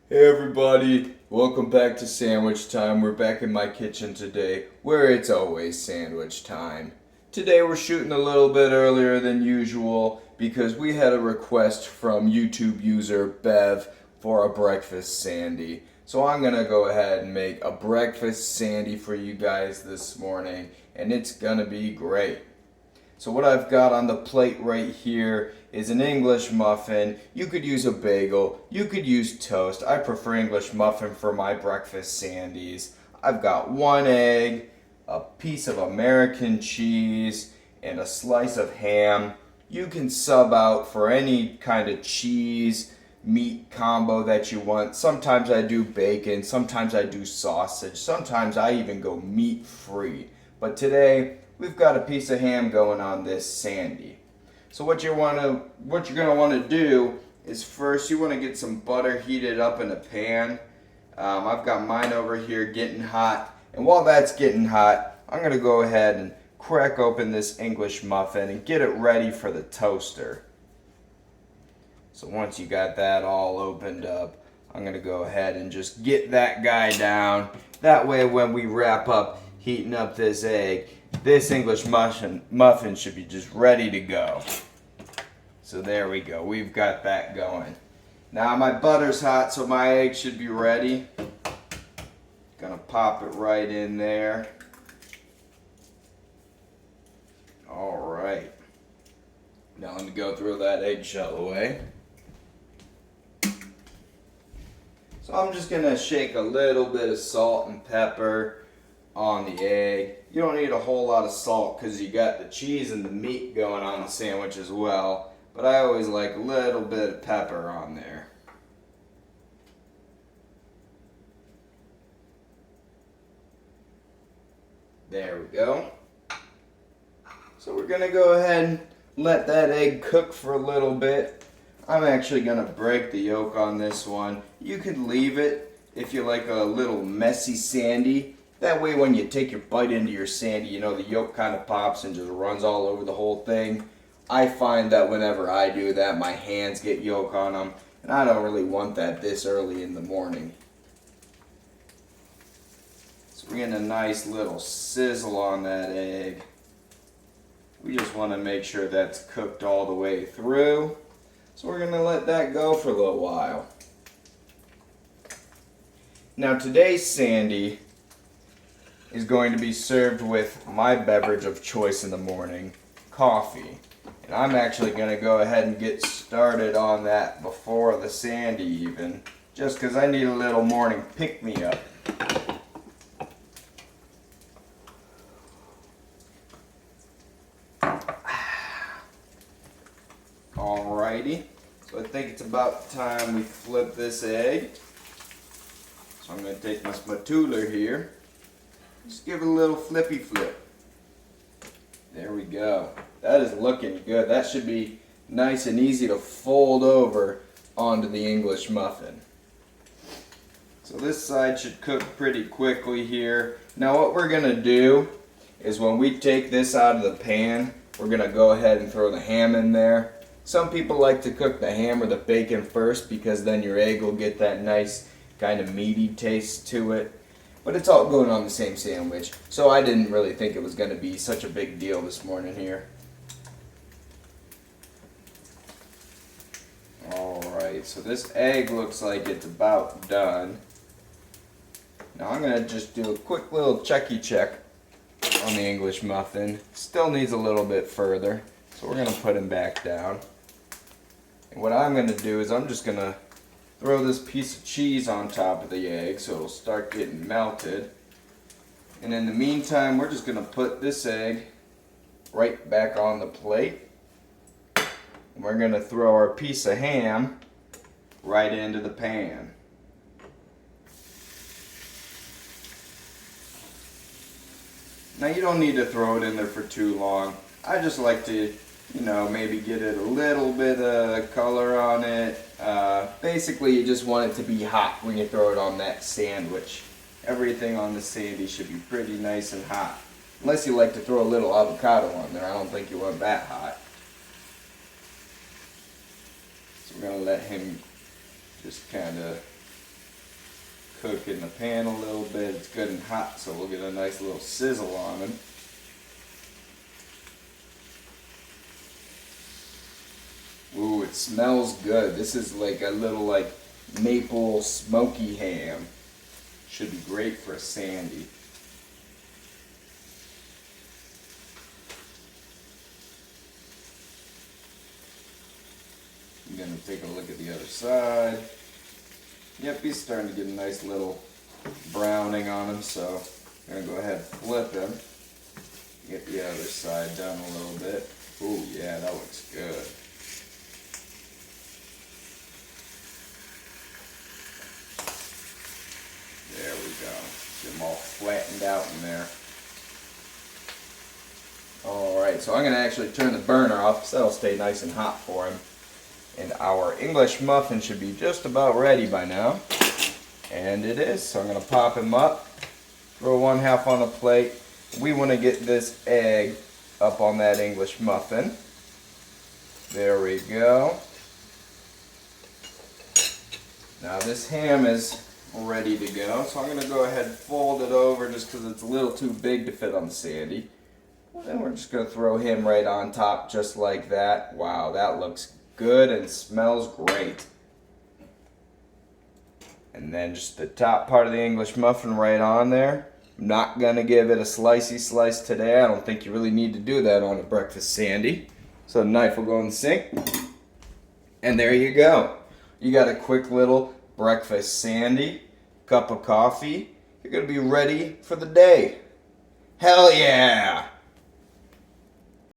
Hey everybody, welcome back to Sandwich Time. We're back in my kitchen today, where it's always sandwich time. Today we're shooting a little bit earlier than usual because we had a request from YouTube user Bev for a breakfast sandy. So I'm gonna go ahead and make a breakfast sandy for you guys this morning, and it's gonna be great. So what I've got on the plate right here is an English muffin. You could use a bagel. You could use toast. I prefer English muffin for my breakfast sandies. I've got one egg, a piece of American cheese, and a slice of ham. You can sub out for any kind of cheese, meat combo that you want. Sometimes I do bacon, sometimes I do sausage, sometimes I even go meat free. But today we've got a piece of ham going on this sandy. So what you're gonna want to do is first you want to get some butter heated up in a pan. I've got mine over here getting hot, and while that's getting hot, I'm gonna go ahead and crack open this English muffin and get it ready for the toaster. So once you got that all opened up, I'm gonna go ahead and just get that guy down. That way when we wrap up heating up this egg, this English muffin should be just ready to go. So there we go, we've got that going. Now my butter's hot, so my egg should be ready. Gonna pop it right in there. All right. Now let me go throw that eggshell away. So I'm just gonna shake a little bit of salt and pepper on the egg. You don't need a whole lot of salt because you got the cheese and the meat going on the sandwich as well. But I always like a little bit of pepper on there. There we go. So we're gonna go ahead and let that egg cook for a little bit. I'm actually gonna break the yolk on this one. You could leave it if you like a little messy sandy. That way when you take your bite into your sandy, you know, the yolk kind of pops and just runs all over the whole thing. I find that whenever I do that, my hands get yolk on them, and I don't really want that this early in the morning. So we're getting a nice little sizzle on that egg. We just want to make sure that's cooked all the way through. So we're going to let that go for a little while. Now today's sandy is going to be served with my beverage of choice in the morning, coffee. And I'm actually going to go ahead and get started on that before the sandy even, just because I need a little morning pick-me-up. Alrighty, so I think it's about time we flip this egg. So I'm going to take my spatula here, just give it a little flippy flip. There we go. That is looking good. That should be nice and easy to fold over onto the English muffin. So this side should cook pretty quickly here. Now what we're going to do is when we take this out of the pan, we're going to go ahead and throw the ham in there. Some people like to cook the ham or the bacon first because then your egg will get that nice kind of meaty taste to it. But it's all going on the same sandwich, so I didn't really think it was going to be such a big deal this morning here. Alright, so this egg looks like it's about done. Now I'm going to just do a quick little checky check on the English muffin. Still needs a little bit further, so we're going to put him back down. And what I'm going to do is I'm just going to throw this piece of cheese on top of the egg so it'll start getting melted. And in the meantime, we're just going to put this egg right back on the plate. And we're going to throw our piece of ham right into the pan. Now you don't need to throw it in there for too long. I just like to, maybe get it a little bit of color on it. Basically, you just want it to be hot when you throw it on that sandwich. Everything on the sandy should be pretty nice and hot. Unless you like to throw a little avocado on there. I don't think you want that hot. So we're going to let him just kind of cook in the pan a little bit. It's good and hot, so we'll get a nice little sizzle on them. Ooh, it smells good. This is like a little like maple smoky ham. Should be great for a sandy. I'm gonna take a look at the other side. Yep, he's starting to get a nice little browning on him, so I'm gonna go ahead and flip him. Get the other side done a little bit. Ooh, yeah, that looks good. There we go. Get them all flattened out in there. Alright, so I'm going to actually turn the burner off because that'll stay nice and hot for him. And our English muffin should be just about ready by now. And it is, so I'm going to pop him up. Throw one half on the plate. We want to get this egg up on that English muffin. There we go. Now this ham is ready to go, so I'm going to go ahead and fold it over just because it's a little too big to fit on the sandy. And we're just going to throw him right on top just like that. Wow, that looks good and smells great. And then just the top part of the English muffin right on there. I'm not going to give it a slicey slice today. I don't think you really need to do that on a breakfast sandy. So the knife will go in the sink. And there you go. You got a quick little breakfast sandy, cup of coffee. You're going to be ready for the day. Hell yeah!